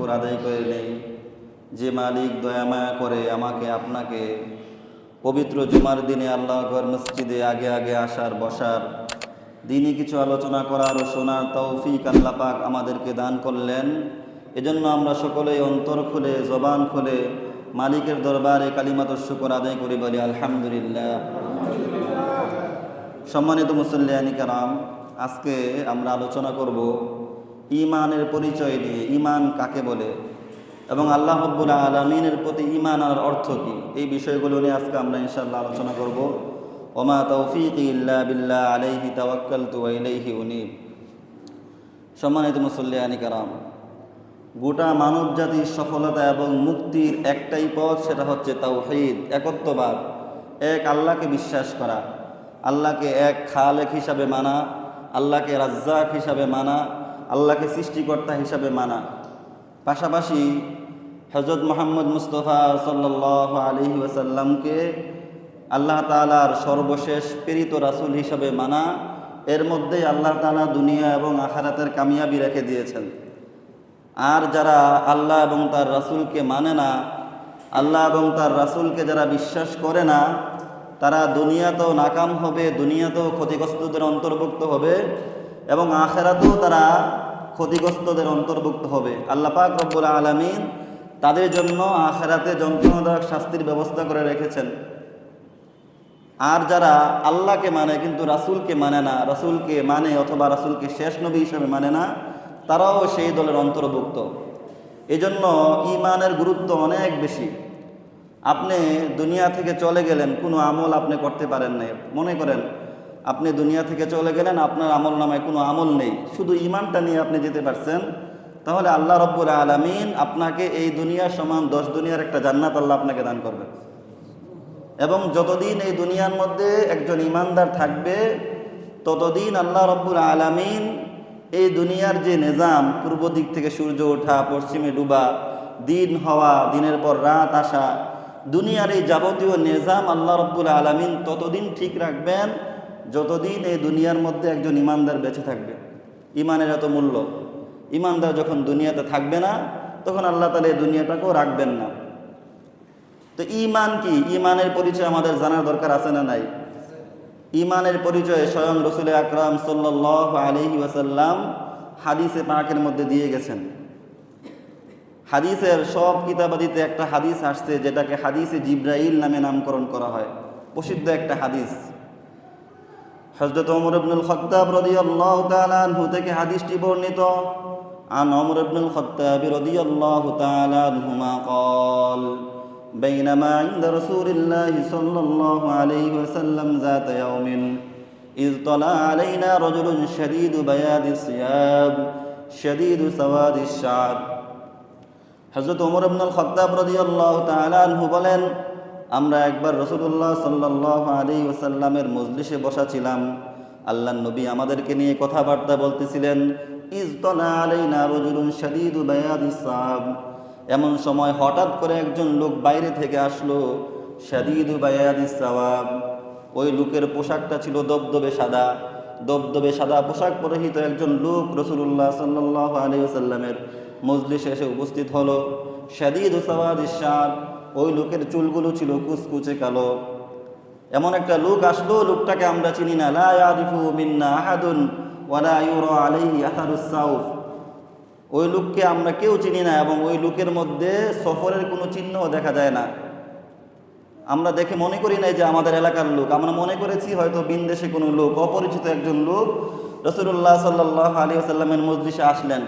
শুকর আদায় করে নেই। যে মালিক দয়া মায়া করে আমাকে আপনাকে পবিত্র জুমার দিনে আল্লাহ আকবার মসজিদে আগে আগে আসার বসার, দিনই কিছু আলোচনা করার ও শোনার তৌফিক আল্লাহ পাক আমাদেরকে দান করলেন। এজন্য আমরা সকলেই অন্তর খুলে জবান খুলে মালিকের দরবারে কালিমাতুশ শুকর আদায় করি, বলি আলহামদুলিল্লাহ। সম্মানিত মুসল্লিয়ানি কারাম, আজকে আমরা আলোচনা করব ঈমানের পরিচয় নিয়ে। ঈমান কাকে বলে এবং আল্লাহ রাব্বুল আলামিনের প্রতি ঈমান আনার অর্থ কী, এই বিষয়গুলো নিয়ে আজকে আমরা ইনশাআল্লাহ আলোচনা করব। ওমা তাওফীকি ইল্লা বিল্লাহ আলাইহি তাওয়াক্কালতু ওয়া ইলাইহি উনীব। সম্মানিত মুসল্লিয়ানি কারাম, গোটা মানব জাতির সফলতা এবং মুক্তির একটাই পথ, সেটা হচ্ছে তাওহীদ, একত্ববাদ, এক আল্লাহকে বিশ্বাস করা, আল্লাহকে এক খালেক হিসাবে মানা, আল্লাহকে রাজ্জাক হিসাবে মানা, আল্লাহকে সৃষ্টিকর্তা হিসাবে মানা। পাশাপাশি হযরত মুহাম্মদ মুস্তাফা সাল্লাল্লাহু আলাইহি ওয়াসাল্লামকে আল্লাহ তাআলার সর্বশেষ প্রেরিত রাসূল হিসাবে মানা। এর মধ্যেই আল্লাহ তাআলা দুনিয়া এবং আখিরাতের কামিয়াবি রেখে দিয়েছেন। আর যারা আল্লাহ এবং তার রাসূলকে মানে না, আল্লাহ এবং তার রাসূলকে যারা বিশ্বাস করে না, তারা দুনিয়াতেও নাকাম হবে, দুনিয়াতেও ক্ষতিগ্রস্তদের অন্তর্ভুক্ত হবে এবং আখিরাতেও তারা ক্ষতিগ্রস্তদের অন্তর্ভুক্ত হবে। আল্লাহ পাক রব্বুল আলামিন তাদের জন্য আখিরাতে যন্ত্রণাদায়ক শাস্তির ব্যবস্থা করে রেখেছেন। আর যারা আল্লাহকে মানে কিন্তু রাসূলকে মানে না, রাসূলকে মানে অথবা রাসূলকে শেষ নবী হিসেবে মানে না, তারাও সেই দলের অন্তর্ভুক্ত। এজন্য ঈমানের গুরুত্ব অনেক বেশি। আপনি দুনিয়া থেকে চলে গেলেন, কোনো আমল আপনি করতে পারেন নাই। মনে করেন আপনি দুনিয়া থেকে চলে গেলেন, আপনার আমল নামায় কোনো আমল নেই, শুধু ঈমানটা নিয়ে আপনি যেতে পারছেন, তাহলে আল্লাহ রাব্বুল আলামিন আপনাকে এই দুনিয়ার সমান 10 দুনিয়ার একটা জান্নাত আল্লাহ আপনাকে দান করবে। এবং যতদিন এই দুনিয়ার মধ্যে একজন ঈমানদার থাকবে, ততদিন আল্লাহ রাব্বুল আলামিন এই দুনিয়ার যে নিজাম, পূর্ব দিক থেকে সূর্য ওঠা, পশ্চিমে ডুবা, দিন হওয়া, দিনের পর রাত আসা, দুনিয়ার এই যাবতীয় নিজাম আল্লাহ রাব্বুল আলামিন ততদিন ঠিক রাখবেন যতদিন এই দুনিয়ার মধ্যে একজন ঈমানদার বেঁচে থাকবে। ঈমানের এত মূল্য। ঈমানদার যখন দুনিয়াতে থাকবে না, তখন আল্লাহ তাআলা এই দুনিয়াটাকেও রাখবেন না। তো ঈমান কি? ঈমানের পরিচয় আমাদের জানার দরকার আছে না নাই? ঈমানের পরিচয় স্বয়ং রাসূল আকরাম সাল্লাল্লাহু আলাইহি ওয়াসাল্লাম হাদিসে পাকের মধ্যে দিয়ে গেছেন। হাদিসের সব কিতাবাদিতে একটা হাদিস আসছে, যেটাকে হাদিসে জিব্রাইল নামে নামকরণ করা হয়। প্রসিদ্ধ একটা হাদিস। হযরত ওমর ইবনুল খাত্তাব রাদিয়াল্লাহু তাআলা আনহু থেকে হাদিসটি বর্ণিত। আন ওমর ইবনুল খাত্তাব রাদিয়াল্লাহু তাআলা আনহুমা قال بينما عند رسول الله صلى الله عليه وسلم ذات يوم إذ طلع علينا رجل شديد بياض الثياب شديد سواد الشعر। হযরত ওমর ইবনুল খাত্তাব রাদিয়াল্লাহু তাআলা আনহু বলেন, আমরা একবার রাসূলুল্লাহ সাল্লাল্লাহু আলাইহি ওয়াসাল্লামের মজলিসে বসা ছিলাম। আল্লাহর নবী আমাদেরকে নিয়ে কথাবার্তা বলতেছিলেন। ইজ তালা আলাইনা রাজুলুন শাদীদু বায়াদিস সাব। এমন সময় হঠাৎ করে একজন লোক বাইরে থেকে আসলো। শাদীদু বায়াদিস সাওয়াব, ওই লোকের পোশাকটা ছিল দবদবে সাদা। দবদবে সাদা পোশাক পরিহিত একজন লোক রাসূলুল্লাহ সাল্লাল্লাহু আলাইহি ওয়াসাল্লামের মজলিসে এসে উপস্থিত হলো। শাদীদু সাওয়াদিস শার, ওই লোকের চুলগুলো ছিল কুচকুচে কালো। এমন একটা লোক আসলো, লোকটাকে আমরা চিনি না। লা ইয়ারিফু মিন্না আহাদুন ওয়া লা ইউরা আলাইহি আথারুস সাউফ। ওই লোককে আমরা কেউ চিনি না এবং ওই লোকের মধ্যে সফরের কোনো চিহ্নও দেখা যায় না। আমরা দেখে মনে করি না যে আমাদের এলাকার লোক, আমরা মনে করেছি হয়তো বিনদেশে কোনো লোক, অপরিচিত একজন লোক রাসূলুল্লাহ সাল্লাল্লাহু আলাইহি ওয়াসাল্লামের মজলিসে আসলেন।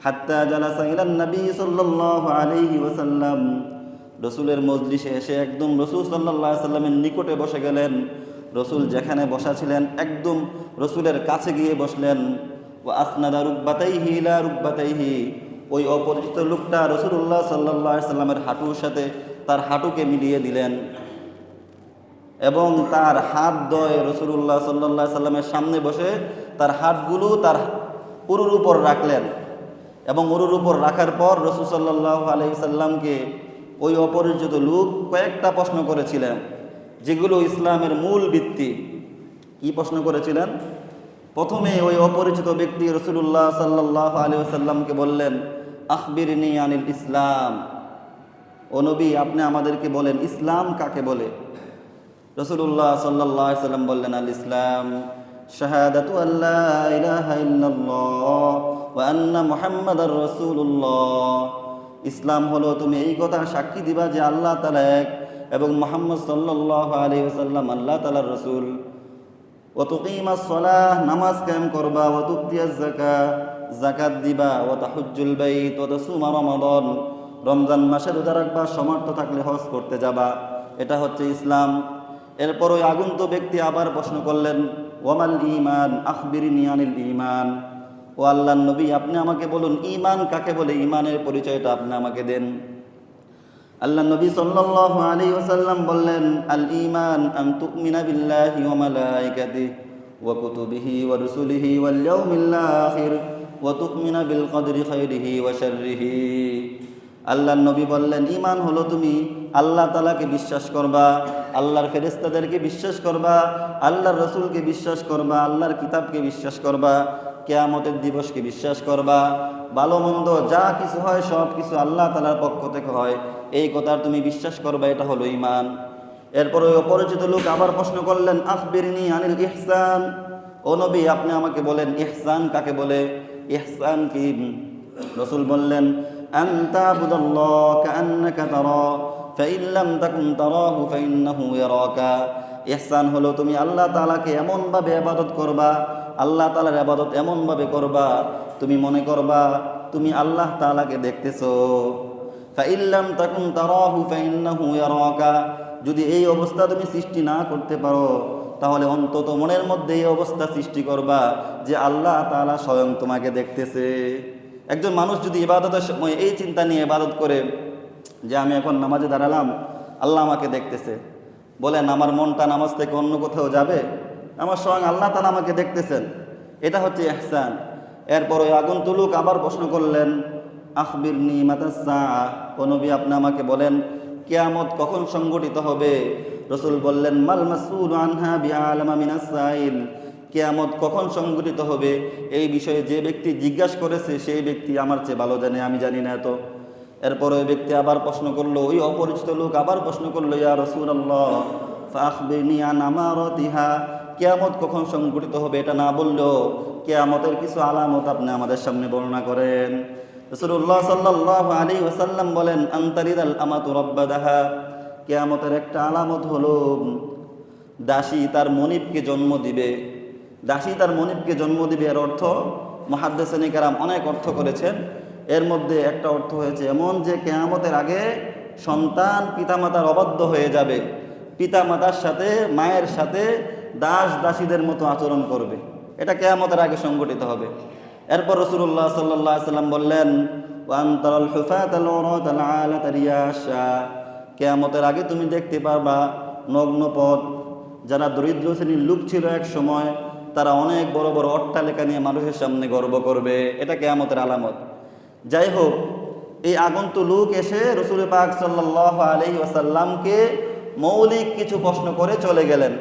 হাত্তা জালাসা ইলান নবী সাল্লাল্লাহু আলাইহি ওয়াসাল্লাম, রসুলের মজলিসে এসে একদম রসুল সাল্লাল্লাহু আলাইহি ওয়াসাল্লামের নিকটে বসে গেলেন। রসুল যেখানে বসা ছিলেন একদম রসুলের কাছে গিয়ে বসলেন। ওয়া আসনাদা রুকবাতাইহি ইলা রুকবাতাইহি, ওই অপরিচিত লোকটা রাসূলুল্লাহ সাল্লাল্লাহু আলাইহি ওয়াসাল্লামের হাঁটুর সাথে তার হাঁটুকে মিলিয়ে দিলেন এবং তার হাত দ্বয় রাসূলুল্লাহ সাল্লাল্লাহু আলাইহি ওয়াসাল্লামের সামনে বসে তার হাতগুলো তার উরুর উপর রাখলেন এবং উরুর উপর রাখার পর রাসূল সাল্লাল্লাহু আলাইহি ওয়াসাল্লামকে ওই অপরিচিত লোক কয়েকটা প্রশ্ন করেছিলেন, যেগুলো ইসলামের মূল ভিত্তি। কি প্রশ্ন করেছিলেন? প্রথমে ওই অপরিচিত ব্যক্তি রাসূলুল্লাহ সাল্লাল্লাহু আলাইহি ওয়াসাল্লামকে বললেন, আখবিরনি আনিল ইসলাম, ও নবী আপনি আমাদেরকে বলেন ইসলাম কাকে বলে। রাসূলুল্লাহ সাল্লাল্লাহু আলাইহি সাল্লাম বললেন, আল ইসলাম শাহাদাতু আল্লা ইলাহা ইল্লাল্লাহ ওয়া আন্না মুহাম্মাদার রাসূলুল্লাহ। ইসলাম হলো তুমি এই কথা সাক্ষী দিবা যে আল্লাহ তাআলা এক এবং মুহাম্মদ সাল্লাল্লাহু আলাইহি ওয়াসাল্লাম আল্লাহ তাআলার রাসূল। ওয়া তুকিমাস সালাহ, নামাজ কায়েম করবা। ওয়া তুতিয়াজ যাকাত, যাকাত দিবা। ওয়া তাহুজ্জুল বাইত ওয়া তাসুমা রমাদান, রমজান মাসে রোজা রাখবা, সমর্থ থাকলে হজ করতে যাবা। এটা হচ্ছে ইসলাম। এরপর ওই আগন্ত ব্যক্তি আবার প্রশ্ন করলেন, ওয়ামাল ঈমান আখবিরনি আনিল ঈমান। ও আল্লাহর নবী আপনি আমাকে বলুন ঈমান কাকে বলে, ঈমানের পরিচয়টা আপনি আমাকে দেন। আল্লাহর নবী সাল্লাল্লাহু আলাইহি ওয়াসাল্লাম বললেন, আল ঈমান আন তুমিনা বিল্লাহি ওয়া মালাইকাতিহি ওয়া কুতুবিহি ওয়া রুসুলিহি ওয়াল ইয়াউমিল আখির ওয়া তুমিনা বিল কদরি খাইরিহি ওয়া শাররিহি। আল্লাহর নবী বললেন ঈমান হলো তুমি আল্লাহ তাআলাকে বিশ্বাস করবা, আল্লাহর ফেরেশতাদেরকে বিশ্বাস করবা, আল্লাহর রাসূলকে বিশ্বাস করবা, আল্লাহর কিতাবকে বিশ্বাস করবা, কিয়ামতের দিবসকে বিশ্বাস করবা, ভালো মন্দ যা কিছু হয় সব কিছু আল্লাহ তাআলার পক্ষ থেকে হয়, এই কথা তুমি বিশ্বাস করবা, এটা হলো ঈমান। এরপর ওই অপরিচিত লোক আবার প্রশ্ন করলেন, আখবিরনি আনিল ইহসান। ও নবী আপনি আমাকে বলেন ইহসান কাকে বলে, ইহসান কি? রাসূল বললেন, আন তা'বুদাল্লাহ কাআন্নাকা তারা ফাইন লাম তাকুন তারাহু ফাইন্নাহু ইয়ারাকা। ইহসান হলো তুমি আল্লাহ তাআলাকে এমনভাবে ইবাদত করবা, আল্লাহ তাআলার ইবাদত এমনভাবে করবা তুমি মনে করবা তুমি আল্লাহ তাআলাকে দেখতেছো। ফাইন লাম তাকুন তারাহু ফাইন্নাহু ইয়ারাকা, যদি এই অবস্থা তুমি সৃষ্টি না করতে পারো তাহলে অন্তত মনের মধ্যে এই অবস্থা সৃষ্টি করবা যে আল্লাহ তাআলা স্বয়ং তোমাকে দেখতেছে। একজন মানুষ যদি ইবাদতের সময় এই চিন্তা নিয়ে ইবাদত করে যে আমি এখন নামাজে দাঁড়ালাম, আল্লাহ আমাকে দেখতেছে, বলেন আমার মনটা নামাজ থেকে অন্য কোথাও যাবে? আমার স্বয়ং আল্লাহ তাআলা আমাকে দেখতেছেন, এটা হচ্ছে ইহসান। এরপর ওই আগন্তুক লোক আবার প্রশ্ন করলেন, আখবিরনি মাতাস সাআ। ও নবী আপনি আমাকে বলেন কিয়ামত কখন সংঘটিত হবে? রাসূল বললেন, মাল মাসউলু আনহা বিআলামা মিনাস সাইল। কিয়ামত কখন সংঘটিত হবে এই বিষয়ে যে ব্যক্তি জিজ্ঞাসা করেছে সেই ব্যক্তি আমার চেয়ে ভালো জানে, আমি জানি না এত। এরপর ওই ব্যক্তি আবার প্রশ্ন করলো, ওই অপরিচিত লোক আবার প্রশ্ন করলো, ইয়া রাসূলুল্লাহ ফাখবিরনি আন আমারাতিহা। কিয়ামত কখন সংঘটিত হবে এটা না বললেও কিয়ামতের কিছু আলামত আপনি আমাদের সামনে বর্ণনা করেন। রাসূলুল্লাহ সাল্লাল্লাহু আলাইহি ওয়াসাল্লাম বলেন, আনতারিদাল আমাতু রাব্বাদাহা। কিয়ামতের একটা আলামত হলো দাসী তার মনিবকে জন্ম দিবে। দাসী তার মনিবকে জন্ম দিবে, এর অর্থ মুহাদ্দিসিনে কেরাম অনেক অর্থ করেছেন। এর মধ্যে একটা অর্থ হয়েছে এমন যে কিয়ামতের আগে সন্তান পিতামাতার অবাধ্য হয়ে যাবে, পিতামাতার সাথে মায়ের সাথে দাস দাসীদের মতো আচরণ করবে, এটা কিয়ামতের আগে সংঘটিত হবে। এরপর রাসূলুল্লাহ সাল্লাল্লাহু আলাইহি ওয়াসাল্লাম বললেন, ওয়ান তারাল হুফাতাল উরাতাল আলাতা রিয়াশা। কিয়ামতের আগে তুমি দেখতে পারবা নগ্ন পথ, যারা দরিদ্র শ্রেণীর লোক ছিল এক সময়, তারা অনেক বড় বড় অট্টালিকা নিয়ে মানুষের সামনে গর্ব করবে, এটা কিয়ামতের আলামত। যাই হোক, এই আগন্তুক লোক এসে রাসূল পাক সাল্লাল্লাহু আলাইহি ওয়াসাল্লামকে মৌলিক কিছু প্রশ্ন করে চলে গেলেন।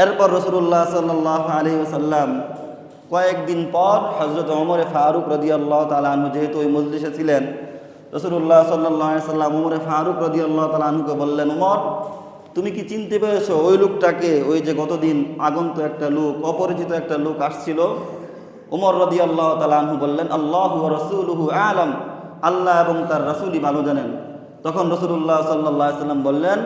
এরপর রাসূলুল্লাহ সাল্লাল্লাহু আলাইহি ওয়াসাল্লাম কয়েকদিন পর হযরত ওমর ফারুক রাদিয়াল্লাহু তাআলা আনহু যেহেতু ওই মজলিসে ছিলেন, রাসূলুল্লাহ সাল্লাল্লাহু আলাইহি ওয়াসাল্লাম ওমর ফারুক রাদিয়াল্লাহু তাআলা আনহুকে বললেন, ওমর তুমি কি চিনতে পেরেছো ওই লোকটাকে, ওই যে গতদিন আগন্তুক একটা লোক, অপরিচিত একটা লোক আসছিল? ওমর রাদিয়াল্লাহু তাআলা আনহু বললেন, আল্লাহু ওয়া রাসূলুহু আ'লাম, আল্লাহ এবং তার রাসূলই ভালো জানেন। তখন রাসূলুল্লাহ সাল্লাল্লাহু আলাইহি ওয়াসাল্লাম বললেন,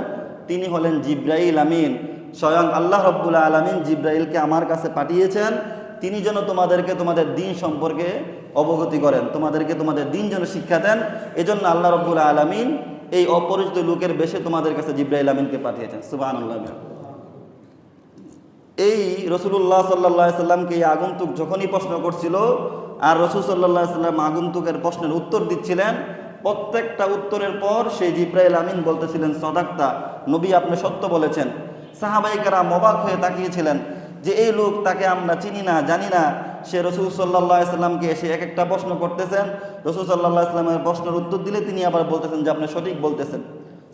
তিনি হলেন জিবরাইল আমিন, স্বয়ং আল্লাহ রাব্বুল আলামিন জিবরাইলকে আমার কাছে পাঠিয়েছেন, তিনি যেন তোমাদেরকে তোমাদের দ্বীন সম্পর্কে অবগতি করেন, তোমাদেরকে তোমাদের দ্বীন যেন শিক্ষা দেন। এজন্য আল্লাহ রাব্বুল আলামিন এই অপরিচিত লোকের বেশে তোমাদের কাছে জিবরাইল আমিনকে পাঠিয়েছেন। সুবহানাল্লাহ। এই রাসূলুল্লাহ সাল্লাল্লাহু আলাইহি সাল্লামকে এই আগন্তুক যখনই প্রশ্ন করছিল আর রাসূল সাল্লাল্লাহু আলাইহি সাল্লাম আগন্তুকের প্রশ্নের উত্তর দিচ্ছিলেন, প্রত্যেকটা উত্তরের পর সেই জিবরাইল আমিন বলতেছিলেন, সাদাক্তা, নবী আপনি সত্য বলেছেন। সাহাবায়ে কেরাম অবাক হয়ে তাকিয়েছিলেন যে এই লোক, তাকে আমরা চিনি না, জানি না, সে রাসূল সাল্লাল্লাহু আলাইহি সাল্লামকে এসে এক একটা প্রশ্ন করতেছেন, রাসূল সাল্লাল্লাহু আলাইহি সাল্লামের প্রশ্নের উত্তর দিলে তিনি আবার বলতেছেন যে আপনি সঠিক বলতেছেন।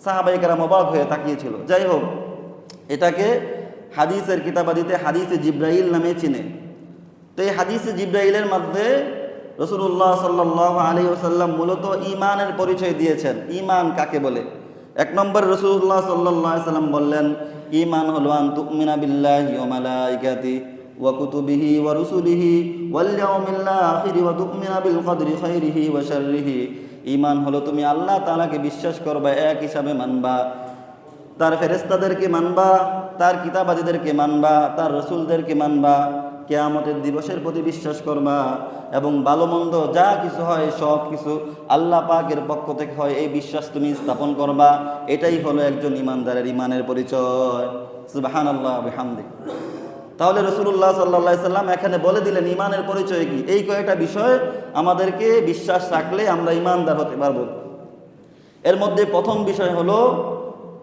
সাহাবায়ে কেরাম অবাক হয়ে তাকিয়েছিল। যাই হোক, এটাকে হাদিসের কিতাবাদিতে হাদিসে জিব্রাইল নামে চিনে। তো এই হাদিসে জিব্রাইলের মধ্যে রাসূলুল্লাহ সাল্লাল্লাহু আলাইহি ওয়াসাল্লাম মূলত ঈমানের পরিচয় দিয়েছেন। ঈমান কাকে বলে? এক নম্বরে রাসূলুল্লাহ সাল্লাল্লাহু আলাইহি ওয়াসাল্লাম বললেন, ঈমান হলো আন তুমিনা বিল্লাহি ওয়া মালাইকাতিহি ওয়া কুতুবিহি ওয়া রুসুলিহি ওয়াল ইয়াউমিল আখির ওয়া তুমিনা বিল কদরি খাইরিহি ওয়া শাররিহি। ঈমান হলো তুমি আল্লাহ তাআলাকে বিশ্বাস করবা, এক হিসাবে মানবা, তার ফেরেশতাদেরকে মানবা, তার কিতাবাদীদেরকে মানবা, তার রসুলদেরকে মানবা, কিয়ামতের দিবসের প্রতি বিশ্বাস করবা, এবং ভালো মন্দ যা কিছু হয় সব কিছু আল্লাহ পাকের পক্ষ থেকে হয়, এই বিশ্বাস তুমি স্থাপন করবা। এটাই হলো একজন ইমানদারের ইমানের পরিচয়। সুবহানাল্লাহ বিহামদি। তাহলে রাসূলুল্লাহ সাল্লাল্লাহু আলাইহি সাল্লাম এখানে বলে দিলেন ইমানের পরিচয় কি। এই কয়েকটা বিষয় আমাদেরকে বিশ্বাস রাখলে আমরা ইমানদার হতে পারবো। এর মধ্যে প্রথম বিষয় হলো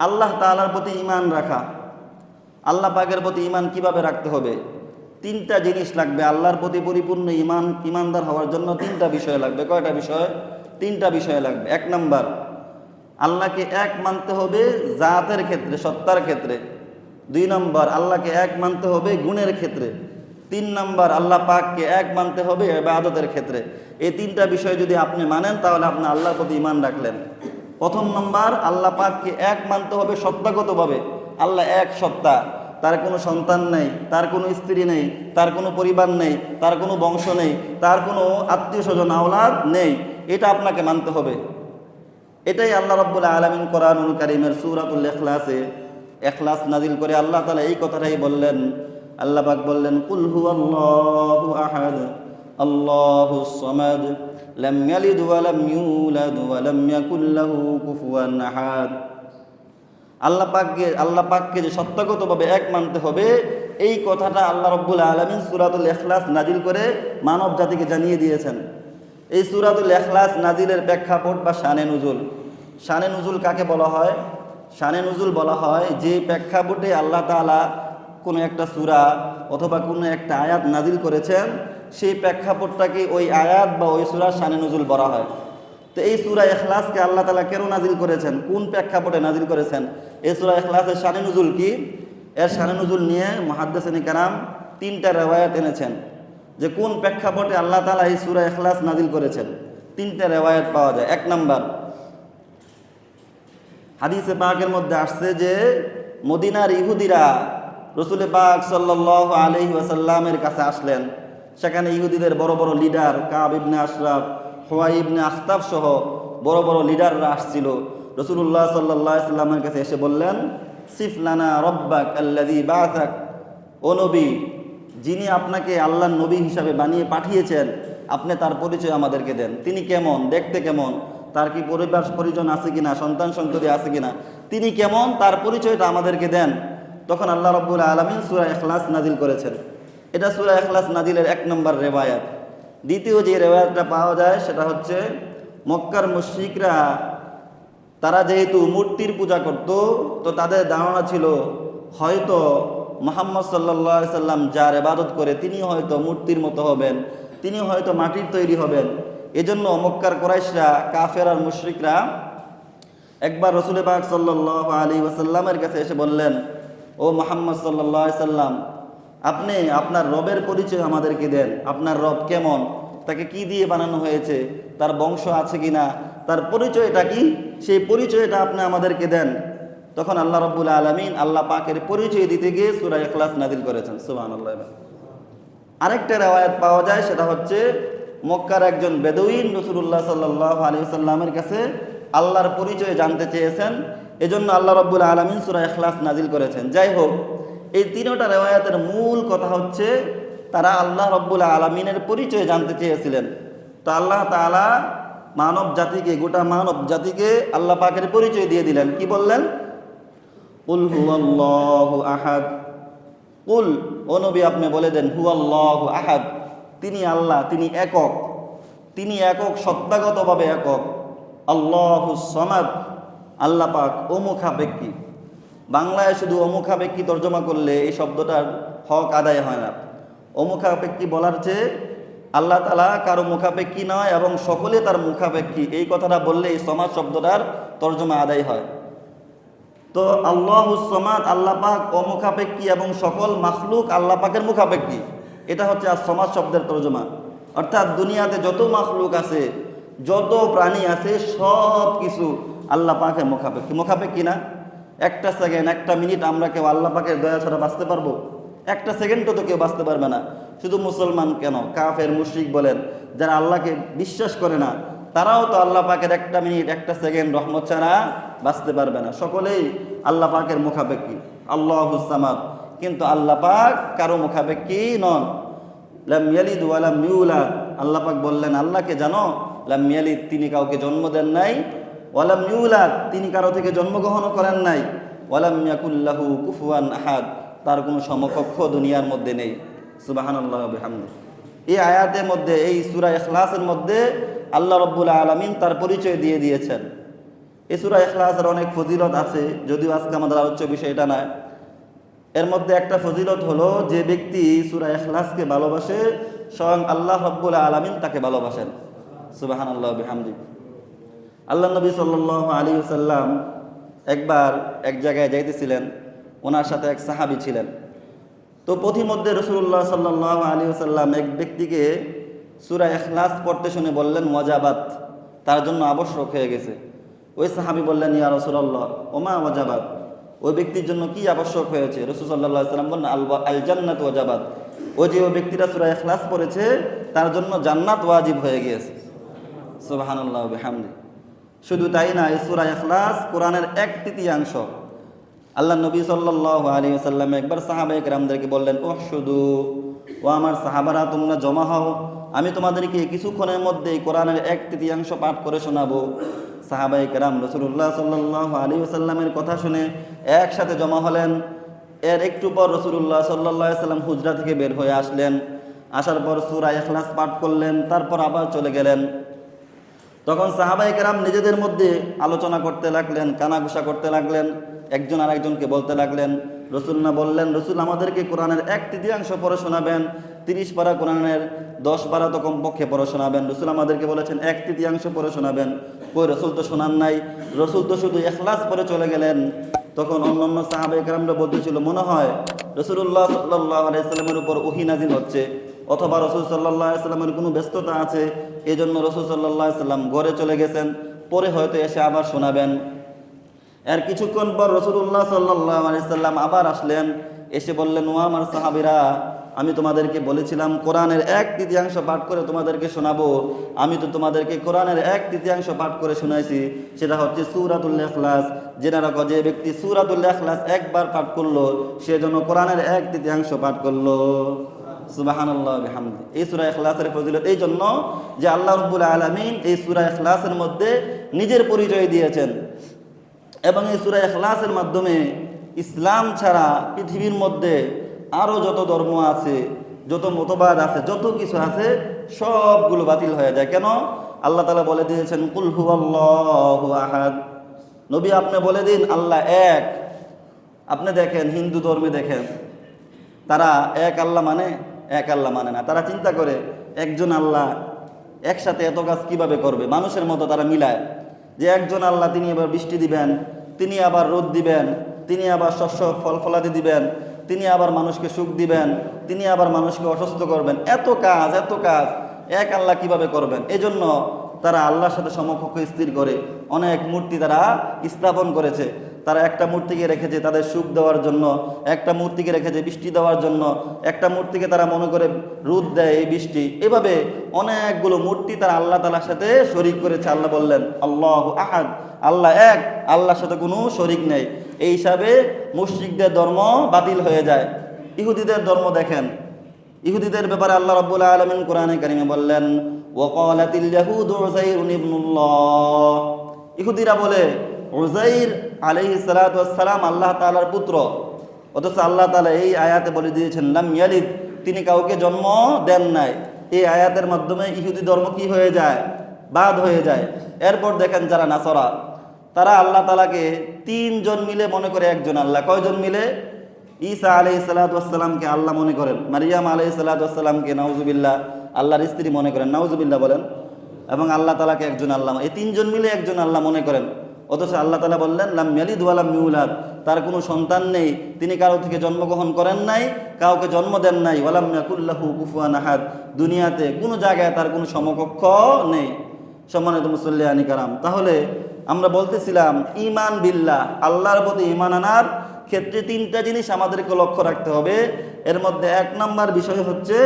আল্লাহ তাআলার প্রতি ঈমান রাখা। আল্লাহ পাকের প্রতি ঈমান কিভাবে রাখতে হবে? তিনটা জিনিস লাগবে আল্লাহর প্রতি পরিপূর্ণ ঈমানদার হওয়ার জন্য। তিনটা বিষয় লাগবে। কয়টা বিষয়? তিনটা বিষয় লাগবে। এক নাম্বার, আল্লাহকে এক মানতে হবে জাতের ক্ষেত্রে, সত্তার ক্ষেত্রে। দুই নম্বর, আল্লাহকে এক মানতে হবে গুণের ক্ষেত্রে। তিন নম্বর, আল্লাহ পাককে এক মানতে হবে ইবাদতের ক্ষেত্রে। এই তিনটা বিষয় যদি আপনি মানেন তাহলে আপনি আল্লাহর প্রতি ঈমান রাখলেন। প্রথম নম্বর, আল্লাহ পাককে এক মানতে হবে সত্তাগতভাবে। আল্লাহ এক সত্তা, তার কোনো সন্তান নেই, তার কোনো স্ত্রী নেই, তার কোনো পরিবার নেই, তার কোনো বংশ নেই, তার কোনো আত্মীয় স্বজন আওলাদ নেই। এটা আপনাকে মানতে হবে। এটাই আল্লাহ রাব্বুল আলামিন কোরআনুল কারীমের সূরাতুল ইখলাসে ইখলাস নাজিল করে আল্লাহ তাআলা এই কথাটাই বললেন। আল্লাহ পাক বললেন, কুল হুয়াল্লাহু আহাদ আল্লাহুস সামাদ লাম ইয়ালিদ ওয়া লাম ইউলাদ ওয়া লাম ইয়াকুল লাহু কুফুয়ান আহাদ। আল্লাহ পাককে যে সত্তাগতভাবে এক মানতে হবে, এই কথাটা আল্লাহ রাব্বুল আলামিন সূরাতুল ইখলাস নাজিল করে মানব জাতিকে জানিয়ে দিয়েছেন। এই সূরাতুল ইখলাস নাজিলের প্রেক্ষাপট বা শানে নুজুল। শানে নুজুল কাকে বলা হয়? শানে নুজুল বলা হয় যে প্রেক্ষাপটে আল্লাহ তাআলা কোনো একটা সূরা অথবা কোনো একটা আয়াত নাজিল করেছেন, সেই প্রেক্ষাপটটাকে ওই আয়াত বা ওই সূরার শানে নুজুল বলা হয়। তো এই সূরা ইখলাসকে আল্লাহ তাআলা কেন নাজিল করেছেন, কোন প্রেক্ষাপটে নাজিল করেছেন, এই সূরা ইখলাসের শানে নুজুল কি, এর শানে নুজুল নিয়ে মুহাদ্দিসিনে কেরাম তিনটা রিওয়ায়াত এনেছেন যে কোন প্রেক্ষাপটে আল্লাহ তাআলা এই সূরা ইখলাস নাজিল করেছেন। তিনটা রিওয়ায়াত পাওয়া যায়। এক নাম্বার, হাদিসে পাকের মধ্যে আসছে যে মদিনার ইহুদিরা রাসূল পাক সাল্লাল্লাহু আলাইহি ওয়াসাল্লামের কাছে আসলেন। সেখানে ইহুদিদের বড় বড় লিডার কাব ইবনে আশরাফ, হুয়াই ইবনে আখতাব সহ বড় বড় লিডাররা আসছিল। রাসূলুল্লাহ সাল্লাল্লাহু আলাইহি ওয়াসাল্লামের কাছে এসে বললেন, সিফ লানা রাব্বাক আল্লাযী বাআসাক। ও নবী, যিনি আপনাকে আল্লাহর নবী হিসাবে বানিয়ে পাঠিয়েছেন, আপনি তার পরিচয় আমাদেরকে দেন। তিনি কেমন, দেখতে কেমন, তার কি পরিবার পরিজন আছে কিনা, সন্তান সন্ততি আছে কিনা, তিনি কেমন, তার পরিচয়টা আমাদেরকে দেন। তখন আল্লাহ রাব্বুল আলামিন সূরা ইখলাস নাজিল করেছেন। এটা সূরা ইখলাস নাজিলের এক নম্বর রিওয়ায়াত। দ্বিতীয় যে রিওয়ায়াতটা পাওয়া যায় সেটা হচ্ছে মক্কার মুশরিকরা তারা যেহেতু মূর্তির পূজা করত, তো তাদের ধারণা ছিল হয়তো মুহাম্মদ সাল্লাল্লাহু আলাইহি সাল্লাম যার ইবাদত করে তিনি হয়তো মূর্তির মতো হবেন, তিনি হয়তো মাটির তৈরি হবেন। এজন্য মক্কার কুরাইশরা, কাফের আর মুশরিকরা একবার রাসূল পাক সাল্লাল্লাহু আলাইহি ওয়াসাল্লামের কাছে এসে বললেন, ও মুহাম্মদ সাল্লাল্লাহু আলাইহি সাল্লাম, আপনি আপনার রবের পরিচয় আমাদেরকে দেন। আপনার রব কেমন, তাকে কি দিয়ে বানানো হয়েছে, তার বংশ আছে কিনা, তার পরিচয়টা কি, সেই পরিচয়টা আপনি আমাদেরকে দেন। তখন আল্লাহ রাব্বুল আলামিন আল্লাহ পাকের পরিচয় দিতে গিয়ে সূরা ইখলাস নাজিল করেছেন। সুবহানাল্লাহ। আরেকটা রিওয়ায়াত পাওয়া যায়, সেটা হচ্ছে মক্কার একজন বেদুইন রাসূলুল্লাহ সাল্লাল্লাহু আলাইহি ওয়াসাল্লামের কাছে আল্লাহর পরিচয় জানতে চেয়েছেন, এজন্য আল্লাহ রাব্বুল আলামিন সূরা ইখলাস নাজিল করেছেন। যাই হোক, এই তিনটা রিওয়ায়াতের মূল কথা হচ্ছে তারা আল্লাহ রাব্বুল আলামিনের পরিচয় জানতে চেয়েছিলেন। তো আল্লাহ তাআলা মানব জাতিকে, গোটা মানব জাতিকে আল্লাহ পাকের পরিচয় দিয়ে দিলেন। কি বললেন? কুল হুয়াল্লাহু আহাদ। কুল, ও নবী আপনি বলে দেন, হুয়াল্লাহু আহাদ, তিনি আল্লাহ, তিনি একক, তিনি একক, সত্তাগতভাবে একক। আল্লাহুস সামাদ, আল্লাহ পাক অমুখাপেক্ষী। বাংলায় শুধু অমুখাপেক্ষী তর্জমা করলে এই শব্দটার হক আদায় হয় না। অমুখাপেক্ষী বলার চেয়ে আল্লাহ তাআলা কারো মুখাপেক্ষী নয় এবং সকলে তার মুখাপেক্ষী, এই কথাটা বললে এই সমাজ শব্দটার তর্জমা আদায় হয়। তো আল্লাহুস সামাদ, আল্লাহ পাক অমুখাপেক্ষী এবং সকল মাখলুক আল্লাহ পাকের মুখাপেক্ষী, এটা হচ্ছে আর সমাজ শব্দের তর্জমা। অর্থাৎ দুনিয়াতে যত মাখলুক আছে, যত প্রাণী আছে, সব কিছু আল্লাহ পাকের মুখাপেক্ষী না? একটা সেকেন্ড, একটা মিনিট আমরা কেউ আল্লাহ পাকের দয়া ছাড়া বাঁচতে পারবো? একটা সেকেন্ডও তো কেউ বাঁচতে পারবে না। শুধু মুসলমান কেন, কাফের মুশরিক বলেন, যারা আল্লাহকে বিশ্বাস করে না, তারাও তো আল্লাহ পাকের একটা মিনিট, একটা সেকেন্ড রহমত ছাড়া বাঁচতে পারবে না। সকলেই আল্লাহ পাকের মুখাপেক্ষী, আল্লাহুস সামাদ। কিন্তু আল্লাহ পাক কারো মুখাপেক্ষী নন। লাম ইয়ালিদ ওয়া লাম ইউলাদ, আল্লাহ পাক বললেন আল্লাহকে জানো, লাম ইয়ালিদ, তিনি কাউকে জন্ম দেন নাই, ওয়া লাম ইউলাদ, তিনি কারো থেকে জন্মগ্রহণও করেন নাই, ওয়া লাম ইয়াকুল লাহু কুফুয়ান আহাদ, তার কোনো সমকক্ষ দুনিয়ার মধ্যে নেই। সুবহানাল্লাহ ওয়া বিহামদিহি। এই আয়াতের মধ্যে, এই সূরা ইখলাসের মধ্যে আল্লাহ রাব্বুল আলামিন তার পরিচয় দিয়ে দিয়েছেন। এই সূরা ইখলাসের অনেক ফজিলত আছে, যদিও আজকে আমাদের আলোচ্য বিষয় এটা নয়। এর মধ্যে একটা ফজিলত হলো, যে ব্যক্তি সূরা ইখলাসকে ভালোবাসে, স্বয়ং আল্লাহ রাব্বুল আলামিন তাকে ভালোবাসেন। সুবহানাল্লাহ ওয়া বিহামদিহি। আল্লাহ নবী সাল্লাল্লাহু আলাইহি ওয়াসাল্লাম একবার এক জায়গায় যাইতেছিলেন, ওনার সাথে এক সাহাবী ছিলেন। তো পথিমধ্যে রাসূলুল্লাহ সাল্লাল্লাহু আলাইহি ওয়াসাল্লাম এক ব্যক্তিকে সূরা ইখলাস পড়তে শুনে বললেন ওয়াজাবাত, তার জন্য আবশ্যক হয়ে গেছে। ওই সাহাবী বললেন ইয়া রাসূলুল্লাহ ওমা ওয়াজাবাত, ওই ব্যক্তির জন্য কি আবশ্যক হয়েছে? রাসূল সাল্লাল্লাহু আলাইহি ওয়াসাল্লাম বললেন আল জান্নাত ওয়াজাবাত, ওই যে ওই ব্যক্তিটা সূরা ইখলাস পড়েছে তার জন্য জান্নাত ওয়াজিব হয়ে গিয়েছে। সুবহানাল্লাহ ওয়া বিহামদিহি। শুধু তাই না, এই সূরা ইখলাস কোরআনের 1/3। আল্লাহ নবী সাল্লাল্লাহু আলাইহি ওয়াসাল্লাম একবার সাহাবায়ে কেরামদেরকে বললেন উহশুদু, ও আমার সাহাবারা তোমরা জমা হও, আমি তোমাদেরকে কিছুক্ষণের মধ্যেই কোরআনের 1/3 পাঠ করে শোনাবো। সাহাবায়ে কেরাম রাসূলুল্লাহ সাল্লাল্লাহু আলাইহি ওয়াসাল্লামের কথা শুনে একসাথে জমা হলেন। এর একটু পর রাসূলুল্লাহ সাল্লাল্লাহু আলাইহি ওয়াসাল্লাম হুজরা থেকে বের হয়ে আসলেন। আসার পর সূরা ইখলাস পাঠ করলেন, তারপর আবার চলে গেলেন। তখন সাহাবায়ে কেরাম নিজেদের মধ্যে আলোচনা করতে লাগলেন, কানাঘুষা করতে লাগলেন, একজন আরেকজনকে বলতে লাগলেন। রাসূল না বললেন, রাসূল আমাদেরকে কোরআনের 1/3 পড়ে শোনাবেন, 30 পারা কোরআনের 10 পারা তো কমপক্ষে পড়ে শোনাবেন। রাসূল আমাদেরকে বলেছেন 1/3 পড়ে শোনাবেন। কই, রাসূল তো শোনান নাই, রাসূল তো শুধু ইখলাস পড়ে চলে গেলেন। তখন অন্যান্য সাহাবায়ে কেরামরা বলতেছিল, মনে হয় রাসূলুল্লাহ সাল্লাল্লাহু আলাইহি ওয়াসাল্লামের উপর ওহী নাযিল হচ্ছে, অথবা রাসূল সাল্লাল্লাহু আলাইহি ওয়াসাল্লামের কোনো ব্যস্ততা আছে, এজন্য রাসূল সাল্লাল্লাহু আলাইহি ওয়াসাল্লাম ঘরে চলে গেছেন, পরে হয়তো এসে আবার শোনাবেন। এর কিছুক্ষণ পর রাসূলুল্লাহ সাল্লাল্লাহু আলাইহি ওয়াসাল্লাম আবার আসলেন, এসে বললেন ও আমার সাহাবীরা, আমি তোমাদেরকে বলেছিলাম কোরআনের 1/3 পাঠ করে তোমাদেরকে শোনাবো। আমি তো তোমাদেরকে কোরআনের 1/3 পাঠ করে শোনাইছি, সেটা হচ্ছে সূরাতুল ইখলাস। জেনে রাখো, যে ব্যক্তি সূরাতুল ইখলাস একবার পাঠ করলো, সে যেন কোরআনের 1/3 পাঠ করলো। সুবহানাল্লাহ ওয়া বিহামদিহি। এই সূরা ইখলাসের ফজিলত এই জন্য যে আল্লাহ রাব্বুল আলামিন এই সূরা ইখলাসের মধ্যে নিজের পরিচয় দিয়েছেন, এবং এই সূরা ইখলাসের মাধ্যমে ইসলাম ছাড়া পৃথিবীর মধ্যে আরও যত ধর্ম আছে, যত মতবাদ আছে, যত কিছু আছে, সবগুলো বাতিল হয়ে যায়। কেন? আল্লাহ তাআলা বলে দিয়েছেন কুল হুয়াল্লাহু আহাদ, নবী আপনি বলে দিন আল্লাহ এক। আপনি দেখেন হিন্দু ধর্মে দেখেন, তারা এক আল্লাহ মানে, এক আল্লাহ মানে না। তারা চিন্তা করে একজন আল্লাহ একসাথে এত কাজ কিভাবে করবে। মানুষের মতো তারা মিলায় যে একজন আল্লাহ, তিনি আবার বৃষ্টি দিবেন, তিনি আবার রোদ দিবেন, তিনি আবার শস্য ফল ফলাদি দিবেন, তিনি আবার মানুষকে সুখ দিবেন, তিনি আবার মানুষকে অসুস্থ করবেন। এত কাজ এক আল্লাহ কিভাবে করবেন? এজন্য তারা আল্লাহর সাথে সমকক্ষ স্থির করে অনেক মূর্তি তারা স্থাপন করেছে। তারা একটা মূর্তিকে রেখেছে তাদের সুখ দেওয়ার জন্য, একটা মূর্তিকে রেখেছে বৃষ্টি দেওয়ার জন্য, একটা মূর্তিকে তারা মনে করে রোদ দেয় এই বৃষ্টি। এভাবে অনেকগুলো মূর্তি তারা আল্লাহ তাআলার সাথে শরীক করেছে। আল্লাহ বললেন আল্লাহু আহাদ, আল্লাহ এক, আল্লাহর সাথে কোনো শরীক নেই। এই হিসাবে মুশরিকদের ধর্ম বাতিল হয়ে যায়। ইহুদিদের ধর্ম দেখেন, ইহুদিদের ব্যাপারে আল্লাহ রাব্বুল আলামিন কোরআনে কারিমে বললেন ওয়াকালাতিল ইয়াহুদু উযাইরুন ইবনুল্লাহ, ইহুদিরা বলে উযাইর আলাইহিস সালাতু ওয়াস সালাম আল্লাহ তাআলার পুত্র, অথচ আল্লাহ তাআলা এই আয়াতে বলে দিয়েছেন লাম ইয়ালিদ, তিনি কাউকে জন্ম দেন নাই। এই আয়াতের মাধ্যমে ইহুদি ধর্ম কি হয়ে যায়? বাদ হয়ে যায়। এরপর দেখেন যারা নাসারা, তারা আল্লাহ তাআলাকে 3 জন মিলে মনে করে একজন আল্লাহ। কয়জন মিলে? ঈসা আলাইহিস সালাতু ওয়াস সালামকে আল্লাহ মনে করেন, মারিয়াম আলাইহিস সালাতু ওয়াস সালামকে নাউজুবিল্লাহ আল্লাহর স্ত্রী মনে করেন, নাউজুবিল্লাহ বলেন, এবং আল্লাহ তাআলাকে একজন আল্লাহ, এই 3 জন মিলে একজন আল্লাহ মনে করেন। অথচ আল্লাহ তাআলা বললেন লাম ইয়ালিদ ওয়া লাম ইউলাদ, তার কোনো সন্তান নেই, তিনি কারো থেকে জন্মগ্রহণ করেন নাই, কাউকে জন্ম দেন নাই। ওয়ালাম ইয়াকুল লাহু কুফুয়ান আহাদ, দুনিয়াতে কোনো জায়গায় তার কোনো সমকক্ষ নেই। সম্মানিত মুসল্লিয়ানি কারাম, তাহলে আমরা বলতেছিলাম ঈমান বিল্লাহ, আল্লাহর প্রতি ঈমান আনার ক্ষেত্রে তিনটা জিনিস আমাদেরকে লক্ষ্য রাখতে হবে। এর মধ্যে এক নাম্বার বিষয় হচ্ছে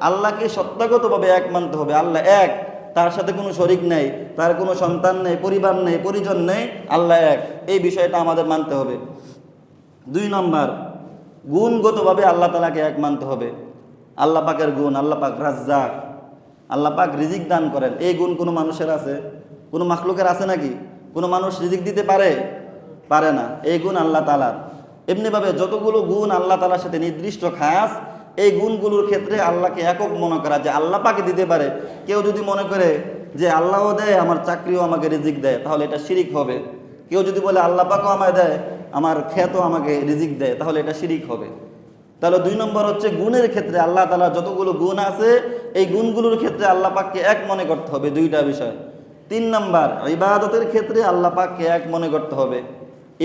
আল্লাহকে সত্তাগতভাবে এক মানতে হবে। আল্লাহ এক, তার সাথে কোনো শরিক নেই, তার কোনো সন্তান নেই, পরিবার নেই, পরিজন নেই, আল্লাহ এক, এই বিষয়টা আমাদের মানতে হবে। দুই নম্বর, গুণগতভাবে আল্লাহ তাআলাকে এক মানতে হবে। আল্লাহ পাকের গুণ, আল্লাহ পাক রাজ্জাক, আল্লাহ পাক রিজিক দান করেন, এই গুণ কোনো মানুষের আছে? কোনো মাখলুকের আছে নাকি? কোনো মানুষ রিজিক দিতে পারে? পারে না। এই গুণ আল্লাহ তাআলার। এমনিভাবে যতগুলো গুণ আল্লাহ তাআলার সাথে নির্দিষ্ট খাস, এই গুণগুলোর ক্ষেত্রে আল্লাহকে একক মনে করা, যে আল্লাহ পাকে দিতে পারে। কেউ যদি মনে করে যে আল্লাহও দেয়, আমার চাকরিও আমাকে রিজিক দেয়, তাহলে এটা শিরিক হবে। কেউ যদি বলে আল্লাহ পাকও আমায় দেয়, আমার খেতও আমাকে রিজিক দেয়, তাহলে এটা শিরিক হবে। তাহলে দুই নম্বর হচ্ছে গুণের ক্ষেত্রে আল্লাহ তাআলার যতগুলো গুণ আছে, এই গুণগুলোর ক্ষেত্রে আল্লাহ পাককে এক মনে করতে হবে, দুইটা বিষয়। তিন নম্বর, ইবাদতের ক্ষেত্রে আল্লাহ পাককে এক মনে করতে হবে।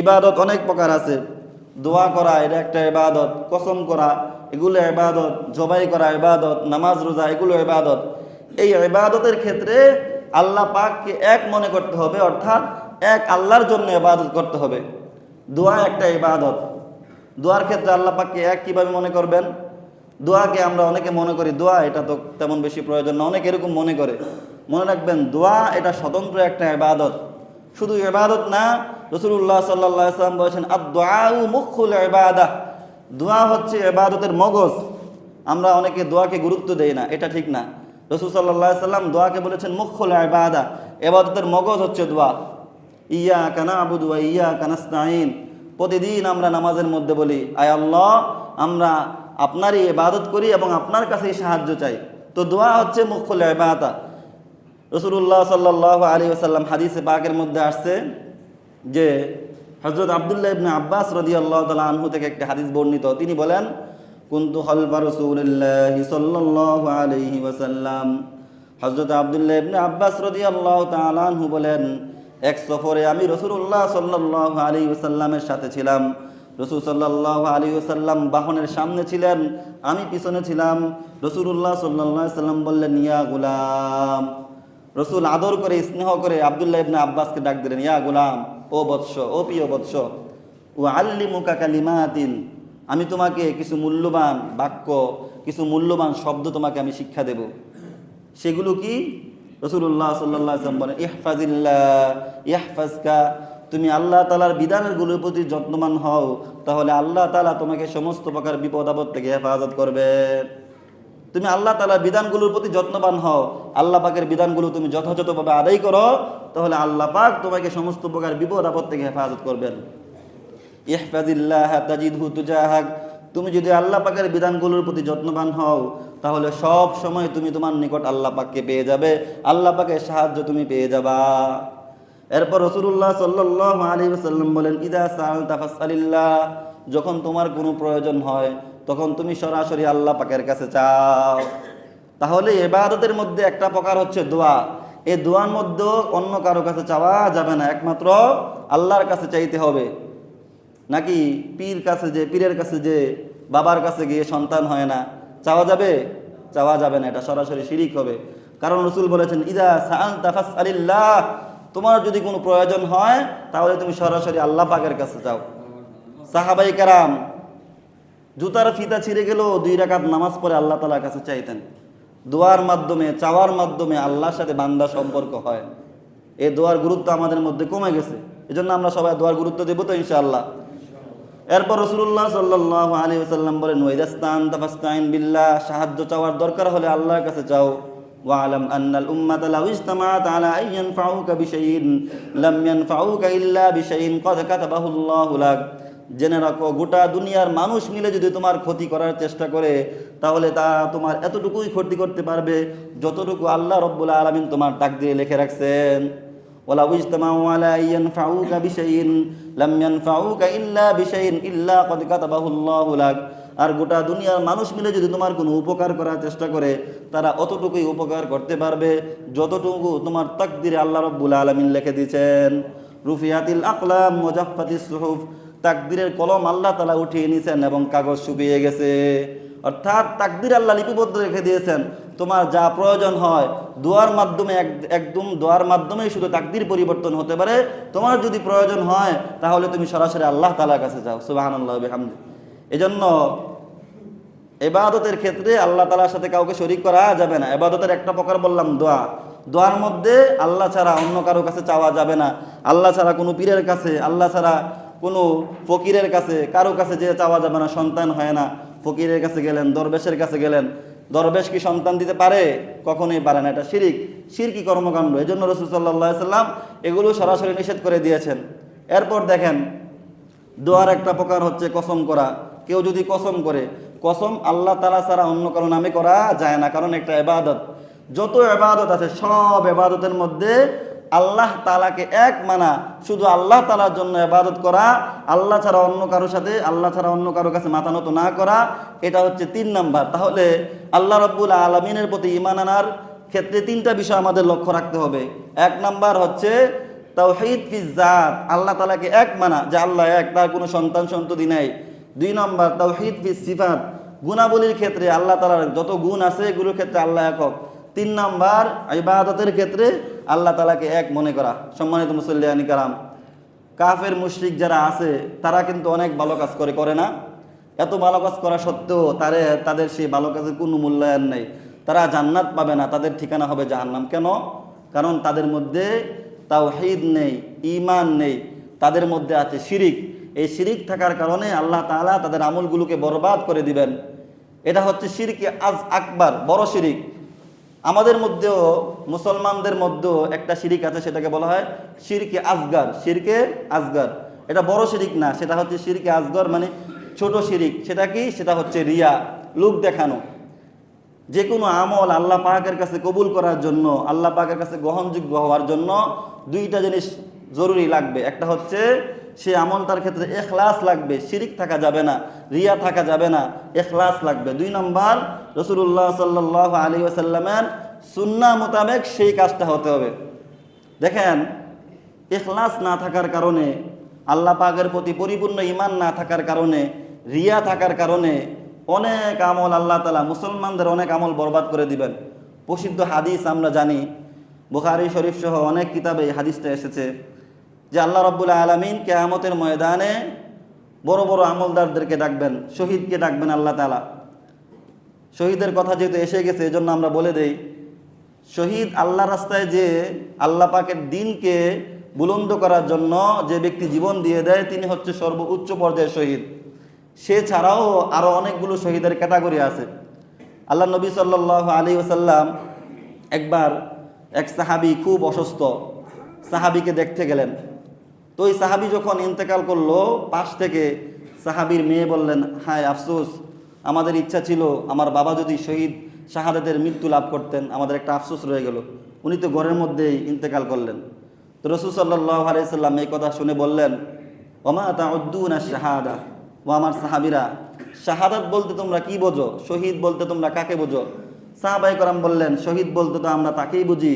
ইবাদত অনেক প্রকার আছে। দোয়া করা এটা একটা ইবাদত, কসম করা এগুলো ইবাদত, জবাই করা ইবাদত, নামাজ রোজা এগুলো ইবাদত। এই ইবাদতের ক্ষেত্রে আল্লাহ পাককে এক মনে করতে হবে, অর্থাৎ এক আল্লাহর জন্য ইবাদত করতে হবে। দোয়া একটা ইবাদত, দোয়ার ক্ষেত্রে আল্লাহ পাককে এক কিভাবে মনে করবেন? দোয়াকে আমরা অনেকে মনে করি দোয়া এটা তো তেমন বেশি প্রয়োজন না, অনেকে এরকম মনে করে। মনে রাখবেন, দোয়া এটা স্বতন্ত্র একটা ইবাদত। শুধু ইবাদত না, রাসূলুল্লাহ সাল্লাল্লাহু আলাইহি ওয়াসাল্লাম বলেছেন আদ-দুআউ মুখুল ইবাদাহ, দোয়া হচ্ছে ইবাদতের মগজ। আমরা অনেকে দোয়াকে গুরুত্ব দেই না, এটা ঠিক না। রাসূল সাল্লাল্লাহু আলাইহি ওয়াসাল্লাম দোয়াকে বলেছেন মুখুল ইবাদাহ, ইবাদতের মগজ হচ্ছে দোয়া। ইয়্যাকা না'বুদু ওয়া ইয়্যাকা নাস্তাঈন, প্রতিদিন আমরা নামাজের মধ্যে বলি আয় আল্লাহ, আমরা আপনারই ইবাদত করি এবং আপনার কাছেই সাহায্য চাই। তো দোয়া হচ্ছে মুখুল ইবাদাহ। রাসূলুল্লাহ সাল্লাল্লাহু আলাইহি ওয়াসাল্লাম হাদিসে পাকের মধ্যে আসছে যে হযরত আব্দুল্লাহ ইবনে আব্বাস রাদিয়াল্লাহু তাআলা আনহু থেকে একটা হাদিস বর্ণিত। তিনি বলেন, কুনতু খালফা রাসূলিল্লাহি সাল্লাল্লাহু আলাইহি ওয়াসাল্লাম। হযরত আব্দুল্লাহ ইবনে আব্বাস রাদিয়াল্লাহু তাআলা আনহু বলেন, এক সফরে আমি রাসূলুল্লাহ সাল্লাল্লাহু আলাইহি ওয়াসাল্লামের সাথে ছিলাম। রাসূল সাল্লাল্লাহু আলাইহি ওয়াসাল্লাম বাহনের সামনে ছিলেন, আমি পিছনে ছিলাম। রাসূলুল্লাহ সাল্লাল্লাহু আলাইহি ওয়াসাল্লাম বললেন, ইয়া গুলাম। রসুল আদর করে স্নেহ করে আব্দুল্লাহ ইবনে আব্বাসকে ডাক দিলেন, ইয়া গুলাম, ও বৎস, ও প্রিয় বৎস, ও আল্লিমুকা কালিমাতিন, আমি তোমাকে কিছু মূল্যবান বাক্য, কিছু মূল্যবান শব্দ তোমাকে আমি শিক্ষা দেব। সেগুলো কি? রাসূলুল্লাহ সাল্লাল্লাহু আলাইহি ওয়াসাল্লাম বলেন, ইহফাজিল্লাহ ইহফাজকা, তুমি আল্লাহ তাআলার বিধানগুলোর প্রতি যত্নবান হও, তাহলে আল্লাহ তাআলা তোমাকে সমস্ত প্রকার বিপদ আপদ থেকে হেফাজত করবে। তুমি আল্লাহ তাআলার বিধানগুলোর প্রতি যত্নবান হও, আল্লাহ পাকের বিধানগুলো তুমি যথাযথভাবে আদায় করো, তাহলে আল্লাহ পাক তোমাকে সমস্ত প্রকার বিপদ আপদ থেকে হেফাজত করবেন। ইহফাজিল্লাহ তাজিদহু তুজাহাক, তুমি যদি আল্লাহ পাকের বিধানগুলোর প্রতি যত্নবান হও, তাহলে সব সময় তুমি তোমার নিকট আল্লাহ পাককে পেয়ে যাবে, আল্লাহ পাকের সাহায্য তুমি পেয়ে যাবা। এরপর রাসূলুল্লাহ সাল্লাল্লাহু আলাইহি ওয়াসাল্লাম বলেন, ইদা সাআলতা ফাসআলিল্লাহ, যখন তোমার কোনো প্রয়োজন হয় তখন তুমি সরাসরি আল্লাহ পাকের কাছে চাও। তাহলে ইবাদতের মধ্যে একটা প্রকার হচ্ছে দোয়া। এই দোয়ার মধ্যে অন্য কারো কাছে চাওয়া যাবে না, একমাত্র আল্লাহর কাছে চাইতে হবে। নাকি পীরের কাছে যে বাবার কাছে গিয়ে সন্তান হয় না, চাওয়া যাবে? চাওয়া যাবে না, এটা সরাসরি শিরিক হবে। কারণ রাসূল বলেছেন, ইদা সাআলতা ফাসআলিল্লাহ, তোমার যদি কোনো প্রয়োজন হয় তাহলে তুমি সরাসরি আল্লাহ পাকের কাছে যাও। সাহাবায়ে কেরাম জুতার ফিতা ছিঁড়ে গেলেও 2 রাকাত নামাজ পড়ে আল্লাহ তাআলার কাছে চাইতেন। দোয়ার মাধ্যমে, চাওয়ার মাধ্যমে আল্লাহর সাথে বান্দার সম্পর্ক হয়। এই দোয়ার গুরুত্ব আমাদের মধ্যে কমে গেছে, এজন্য আমরা সবাই দোয়ার গুরুত্ব দেব তো ইনশাআল্লাহ। এরপর রাসূলুল্লাহ সাল্লাল্লাহু আলাইহি ওয়াসাল্লাম বলেন, ওয়াইদাস্তানতা ফাস্তাইন বিল্লাহ, সাহায্য চাওয়ার দরকার হলে আল্লাহর কাছে চাও। ওয়ালাম আন্নাল উম্মাতা লাউ ইজতামাআত আলা আন ইয়ানফাউকা বিশাইইন লাম ইয়ানফাউকা ইল্লা বিশাইইন ক্বাদ কাতাবাহু আল্লাহু লাক, জেনে রাখো গোটা দুনিয়ার মানুষ মিলে যদি তোমার ক্ষতি করার চেষ্টা করে, তাহলে তা তোমার এতটুকুই ক্ষতি করতে পারবে যতটুকু আল্লাহ রাব্বুল আলামিন তোমার তাকদীরে লিখে রাখছেন। ওয়ালা ইজতামাউ আলা আন ইয়ানফাউকা বিশাইইন লাম ইয়ানফাউকা ইল্লা বিশাইইন ইল্লা ক্বাদ কাতাবাহু আল্লাহু লাক, আর গোটা দুনিয়ার মানুষ মিলে যদি তোমার কোনো উপকার করার চেষ্টা করে, তারা অতটুকুই উপকার করতে পারবে যতটুকু তোমার তাকদীরে আল্লাহ রাব্বুল আলামিন লিখে দিয়েছেন। রুফিয়াতিল আকলাম ওয়া জাফফাতিস সুহুফ, তাকদীরের কলম আল্লাহ তাআলা উঠিয়ে নিয়েছেন এবং কাগজ শুকিয়ে গেছে। অর্থাৎ তাকদীর আল্লাহ লিপিবদ্ধ রেখে দিয়েছেন। তোমার যা প্রয়োজন হয় দোয়ার মাধ্যমে, একদম দোয়ার মাধ্যমেই শুধু তাকদীর পরিবর্তন হতে পারে। তোমার যদি প্রয়োজন হয় তাহলে তুমি সরাসরি আল্লাহ তাআলার কাছে যাও। সুবহানাল্লাহ ওয়া বিহামদি। এজন্য ইবাদতের ক্ষেত্রে আল্লাহ তাআলার সাথে কাউকে শরীক করা যাবে না। ইবাদতের একটা প্রকার বললাম দোয়া। দোয়ার মধ্যে আল্লাহ ছাড়া অন্য কারো কাছে চাওয়া যাবে না। আল্লাহ ছাড়া কোনো পীরের কাছে, আল্লাহ ছাড়া কোনো ফকিরের কাছে, কারো কাছে যে চাওয়া যাবে না। সন্তান হয় না, ফকিরের কাছে গেলেন, দরবেশের কাছে গেলেন। দরবেশ কি সন্তান দিতে পারে? কখনোই পারে না। এটা শিরিক, শিরকি কর্মকাণ্ড। এই জন্য রাসূল সাল্লাল্লাহু আলাইহি সাল্লাম এগুলো সরাসরি নিষেধ করে দিয়েছেন। এরপর দেখেন, দোয়ার একটা প্রকার হচ্ছে কসম করা। কেউ যদি কসম করে, কসম আল্লাহ তাআলা ছাড়া অন্য কারো নামে করা যায় না, কারণ একটা ইবাদত। যত ইবাদত আছে সব ইবাদতের মধ্যে আল্লাহ তাআলাকে এক মানা, শুধু আল্লাহ তাআলার জন্য ইবাদত করা, আল্লাহ ছাড়া অন্য কারোর সাথে, আল্লাহ ছাড়া অন্য কারোর কাছে মাথা নত না করা, এটা হচ্ছে 3 নাম্বার। তাহলে আল্লাহ রাব্বুল আলামিনের প্রতি ঈমান আনার ক্ষেত্রে 3টা বিষয় আমাদের লক্ষ্য রাখতে হবে। 1 নাম্বার হচ্ছে তাওহীদ ফিজ জাত, আল্লাহ তাআলাকে এক মানা, যে আল্লাহ এক, তার কোনো সন্তান সন্ততি নাই। 2 নম্বর তাওহীদ ফিজ সিফাত, গুণাবলীর ক্ষেত্রে আল্লাহ তাআলার যত গুণ আছে এগুলোর ক্ষেত্রে আল্লাহ একক। 3 নম্বর ইবাদতের ক্ষেত্রে আল্লাহ তাআলাকে এক মনে করা। সম্মানিত মুসল্লিয়ানি কারাম, কাফের মুশরিক যারা আছে তারা কিন্তু অনেক ভালো কাজ করে না? এত ভালো কাজ করা সত্ত্বেও তাদের সেই ভালো কাজের কোনো মূল্যায়ন নেই। তারা জান্নাত পাবে না, তাদের ঠিকানা হবে জাহান্নাম। কেন? কারণ তাদের মধ্যে তাওহীদ নেই, ঈমান নেই, তাদের মধ্যে আছে শিরিক। এই শিরিক থাকার কারণে আল্লাহ তাআলা তাদের আমলগুলোকে বরবাদ করে দিবেন। এটা হচ্ছে শিরকে আকবার, বড় শিরিক। আমাদের মধ্যেও, মুসলমানদের মধ্যেও একটা শিরিক আছে, সেটাকে বলা হয় শিরকে আসগার। শিরকে আসগার এটা বড় শিরিক না, সেটা হচ্ছে শিরকে আসগর, মানে ছোট শিরিক। সেটা কি? সেটা হচ্ছে রিয়া, লোক দেখানো। যে কোনো আমল আল্লাহ পাকের কাছে কবুল করার জন্য, আল্লাহ পাকের কাছে গ্রহণযোগ্য হওয়ার জন্য 2টা জিনিস জরুরি লাগবে। একটা হচ্ছে সে আমলটার ক্ষেত্রে ইখলাস লাগবে, শিরিক থাকা যাবে না, রিয়া থাকা যাবে না, ইখলাস লাগবে। 2 নম্বর রাসূলুল্লাহ সাল্লাল্লাহু আলাইহি ওয়াসাল্লামের সুন্নাহ মোতাবেক সেই কাজটা হতে হবে। দেখেন, ইখলাস না থাকার কারণে, আল্লাহ পাকের প্রতি পরিপূর্ণ ঈমান না থাকার কারণে, রিয়া থাকার কারণে অনেক আমল আল্লাহ তাআলা মুসলমানদের অনেক আমল বরবাদ করে দিবেন। প্রসিদ্ধ হাদিস আমরা জানি, বুখারী শরীফ সহ অনেক কিতাবে এই হাদিসটা এসেছে যে আল্লাহ রাব্বুল আলামিন কিয়ামতের ময়দানে বড় বড় আমলদারদেরকে ডাকবেন, শহীদকে ডাকবেন আল্লাহ তাআলা। শহীদের কথা যেহেতু এসে গেছে, এজন্য আমরা বলে দেই, শহীদ আল্লাহ রাস্তায় যে আল্লাহ পাকের দ্বীনকে বুলন্দ করার জন্য যে ব্যক্তি জীবন দিয়ে দেয়, তিনি হচ্ছে সর্বোচ্চ পর্যায়ের শহীদ। সে ছাড়াও আরো অনেকগুলো শহীদের ক্যাটাগরি আছে। আল্লাহ নবী সাল্লাল্লাহু আলাইহি ওয়াসাল্লাম একবার এক সাহাবী খুব অসুস্থ, সাহাবীকে দেখতে গেলেন। তো ওই সাহাবী যখন ইন্তেকাল করলো, পাশ থেকে সাহাবীর মেয়ে বললেন, হায় আফসোস, আমাদের ইচ্ছা ছিল আমার বাবা যদি শহীদ শাহাদাতের মৃত্যু লাভ করতেন, আমাদের একটা আফসোস রয়ে গেল, উনি তো ঘরের মধ্যেই ইন্তেকাল করলেন। তো রাসূল সাল্লাল্লাহু আলাইহি সাল্লাম এই কথা শুনে বললেন, ওমা তাউদ্দুনা শাহাদা, ও আমার সাহাবীরা, শাহাদাত বলতে তোমরা কি বোঝো? শহীদ বলতে তোমরা কাকে বোঝো? সাহাবায়ে কেরাম বললেন, শহীদ বলতে তো আমরা তাকেই বুঝি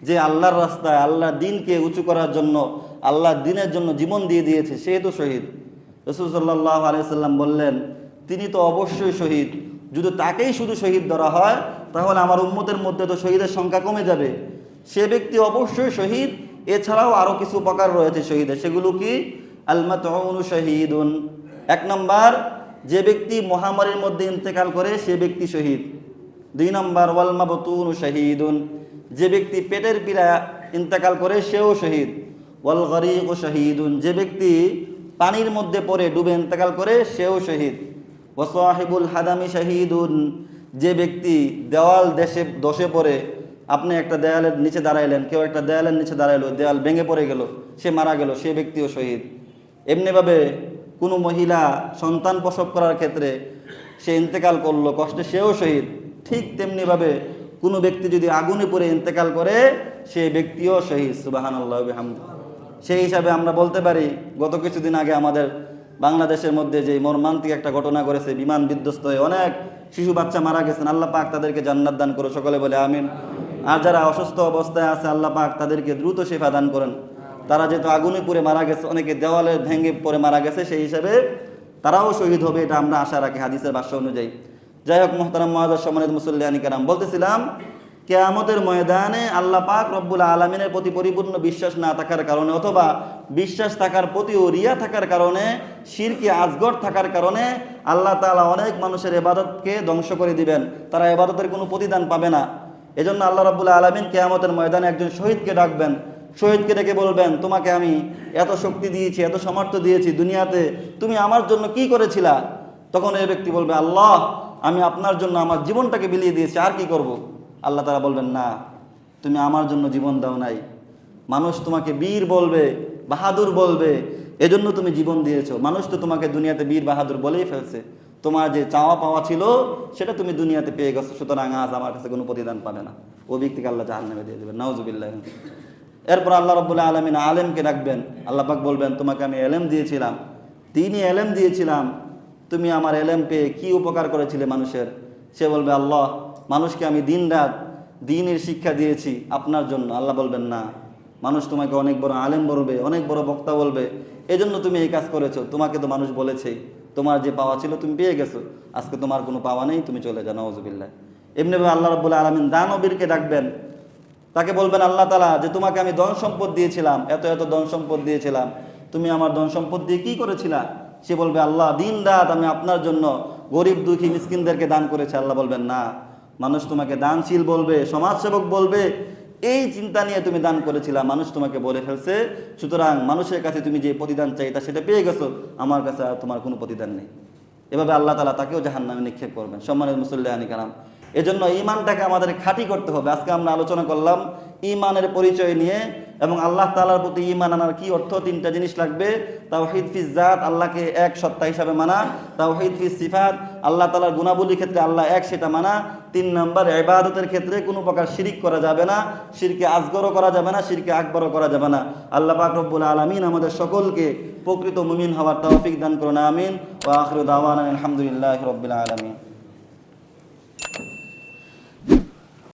যে আল্লাহর রাস্তায় আল্লাহর দ্বীনকে উঁচু করার জন্য, আল্লাহর দ্বীনের জন্য জীবন দিয়ে দিয়েছে, সে তো শহীদ। রাসূল সাল্লাল্লাহু আলাইহি সাল্লাম বললেন, তিনি তো অবশ্যই শহীদ। যদি তাকেই শুধু শহীদ ধরা হয় তাহলে আমার উম্মতের মধ্যে তো শহীদের সংখ্যা কমে যাবে। সে ব্যক্তি অবশ্যই শহীদ। এছাড়াও আরও কিছু প্রকার রয়েছে শহীদের, সেগুলো কি? আল মাতউনু শহীদুন, 1 নম্বর যে ব্যক্তি মহামারীর মধ্যে ইন্তেকাল করে সে ব্যক্তি শহীদ। 2 নম্বর ওয়াল মাবতুনু শহীদুন, যে ব্যক্তি পেটের পীড়া ইন্তেকাল করে সেও শহীদ। ওয়াল গরীকু শহীদুন, যে ব্যক্তি পানির মধ্যে পড়ে ডুবে ইন্তেকাল করে সেও শহীদ। ওয়া সাহিবুল হাদামি শহীদুন, যে ব্যক্তি দেওয়াল দশে পড়ে, আপনি একটা দেয়ালের নিচে দাঁড়াইলেন, কেউ একটা দেয়ালের নিচে দাঁড়াইলো, দেয়াল ভেঙে পড়ে গেল, সে মারা গেল, সে ব্যক্তিও শহীদ। এমনিভাবে কোনো মহিলা সন্তান প্রসব করার ক্ষেত্রে সে ইন্তেকাল করলো কষ্টে, সেও শহীদ। ঠিক তেমনিভাবে কোনো ব্যক্তি যদি আগুনে পড়ে ইন্তেকাল করে সে ব্যক্তিও শহীদ। সুবহানাল্লাহ ওয়া বিহামদিহি। সেই হিসাবে আমরা বলতে পারি, গত কিছুদিন আগে আমাদের বাংলাদেশের মধ্যে যে মর্মান্তিক একটা ঘটনা করেছে, বিমান বিধ্বস্ত হয়ে অনেক শিশু বাচ্চা মারা গেছেন, আল্লাহ পাক তাদেরকে জান্নাত দান করো, সকলে বলে আমিন। আর যারা অসুস্থ অবস্থায় আছে, আল্লাহ পাক তাদেরকে দ্রুত শিফা দান করেন। তারা যেহেতু আগুনে পুড়ে মারা গেছে, অনেকে দেওয়ালে ভেঙে পড়ে মারা গেছে, সেই হিসাবে তারাও শহীদ হবে, এটা আমরা আশা রাখি হাদিসের ভাষ্য অনুযায়ী। যাই হোক মুহতারাম মুআজ্জাজ সম্মানিত মুসল্লিয়ানি কেরাম, বলতেছিলাম কিয়ামতের ময়দানে আল্লাহ পাক রব্বুল আলামিনের প্রতি পরিপূর্ণ বিশ্বাস না থাকার কারণে অথবা বিশ্বাস থাকার প্রতিও রিয়া থাকার কারণে, শিরকি আজগর থাকার কারণে আল্লাহ তাআলা অনেক মানুষের ইবাদতকে ধ্বংস করে দিবেন, তারা ইবাদতের কোনো প্রতিদান পাবে না। এজন্য আল্লাহ রাব্বুল আলামিন কিয়ামতের ময়দানে একজন শহীদকে ডাকবেন, শহীদকে ডেকে বলবেন, তোমাকে আমি এত শক্তি দিয়েছি, এত সামর্থ্য দিয়েছি, দুনিয়াতে তুমি আমার জন্য কি করেছিলা? তখন এই ব্যক্তি বলবে, আল্লাহ আমি আপনার জন্য আমার জীবনটাকে বিলিয়ে দিয়েছি, আর কি করব? আল্লাহ তাআলা বলবেন, না, তুমি আমার জন্য জীবন দাও নাই, মানুষ তোমাকে বীর বলবে, বাহাদুর বলবে, এজন্য তুমি জীবন দিয়েছো। মানুষ তো তোমাকে দুনিয়াতে বীর বাহাদুর বলেই ফেলছে, তোমার যে চাওয়া পাওয়া ছিল সেটা তুমি দুনিয়াতে পেয়ে গেছো, সুতরাং আজ আমার কাছে কোনো প্রতিদান পাবে না। ও ব্যক্তিকে আল্লাহ জাহান্নামে দিয়ে দেবেন, নাউজুবিল্লাহ। এরপর আল্লাহ রাব্বুল আলামিন আলেমকে ডাকবেন, আল্লাহ পাক বলবেন, তোমাকে আমি এলেম দিয়েছিলাম, দিনই এলেম দিয়েছিলাম, তুমি আমার এলেম পেয়ে কি উপকার করেছিলে মানুষের? সে বলবে, আল্লাহ মানুষকে আমি দিন রাত দিনের শিক্ষা দিয়েছি আপনার জন্য। আল্লাহ বলবেন, না, মানুষ তোমাকে অনেক বড় আলেম বলবে, অনেক বড় বক্তা বলবে, এজন্য তুমি এই কাজ করেছো, তোমাকে তো মানুষ বলেছেই, তোমার যে পাওয়া ছিল তুমি পেয়ে গেছো, আজকে তোমার কোনো পাওয়া নেই, তুমি চলে যাও, নাউজুবিল্লাহ। এমনিভাবে আল্লাহ রাব্বুল আলামিন দানবীরকে ডাকবেন, তাকে বলবেন, আল্লাহ তাআলা যে তোমাকে আমি ধন সম্পদ দিয়েছিলাম, এত এত ধন সম্পদ দিয়েছিলাম, তুমি আমার ধন সম্পদ দিয়ে কি করেছিলা? সে বলবে, আল্লাহ দিন রাত আমি আপনার জন্য গরিব দুঃখী মিসকিনদেরকে দান করেছি। আল্লাহ বলবেন, না, মানুষ তোমাকে দানশীল বলবে, সমাজসেবক বলবে, এই চিন্তা নিয়ে তুমি দান করেছিলা, মানুষ তোমাকে বলে ফেলছে, সুতরাং মানুষের কাছে তুমি যে প্রতিদান চাইতা সেটা পেয়ে গেছো, আমার কাছে আর তোমার কোনো প্রতিদান নেই। এভাবে আল্লাহ তাআলা তাকেও জাহান্নামে নিক্ষেপ করবেন। সম্মানিত মুসল্লিয়ানি কেরাম, এজন্য ঈমানটাকে আমাদের খাঁটি করতে হবে। আজকে আমরা আলোচনা করলাম ঈমানের পরিচয় নিয়ে, এবং আল্লাহ তাআলার প্রতি ঈমান আনার কি অর্থ। তিনটা জিনিস লাগবে: তাওহীদ ফিজ জাত, আল্লাহকে এক সত্তা হিসাবে মানা; তাওহীদ ফিজ সিফাত, আল্লাহ তাআলার গুণাবলীর ক্ষেত্রে আল্লাহ এক সেটা মানা; 3 নম্বর ইবাদতের ক্ষেত্রে কোনো প্রকার শিরিক করা যাবে না, শিরকে আসগরও করা যাবে না, শিরকে আকবরও করা যাবে না। আল্লাহ পাক রব্বুল আলামিন আমাদের সকলকে প্রকৃত মুমিন হওয়ার তৌফিক দান করুন, আমিন। ওয়া আখিরু দাওয়ানা আলহামদুলিল্লাহি রাব্বিল আলামিন।